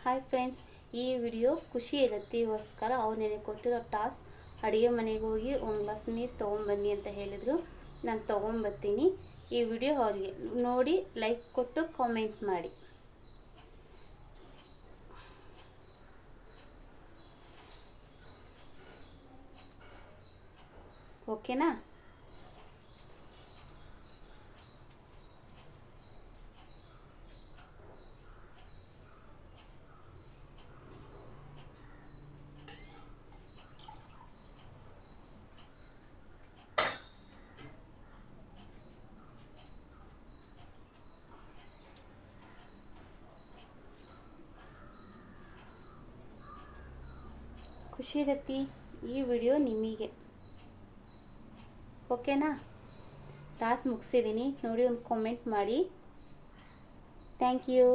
Hi friends, ಈ video ಖುಷಿ ಇರತ್ತಿಗೋಸ್ಕರ ಅವ್ರು ನನಗೆ ಕೊಟ್ಟಿರೋ ಟಾಸ್ಕ್ ಅಡುಗೆ ಮನೆಗೆ ಹೋಗಿ ಒಂದು ಗ್ಲಾಸ್ ನೀರು ತೊಗೊಂಬನ್ನಿ ಅಂತ ಹೇಳಿದರು. ನಾನು ತೊಗೊಂಬರ್ತೀನಿ. ಈ ವಿಡಿಯೋ ಅವರಿಗೆ ನೋಡಿ ಲೈಕ್ ಕೊಟ್ಟು ಕಾಮೆಂಟ್ ಮಾಡಿ. ಓಕೆನಾ? ಖುಷಿ ಇರತ್ತಿ ಈ ವಿಡಿಯೋ ನಿಮಗೆ. ಓಕೆನಾ? ಟಾಸ್ಕ್ ಮುಗಿಸಿದ್ದೀನಿ. ನೋಡಿ ಒಂದು ಕಾಮೆಂಟ್ ಮಾಡಿ. Thank you.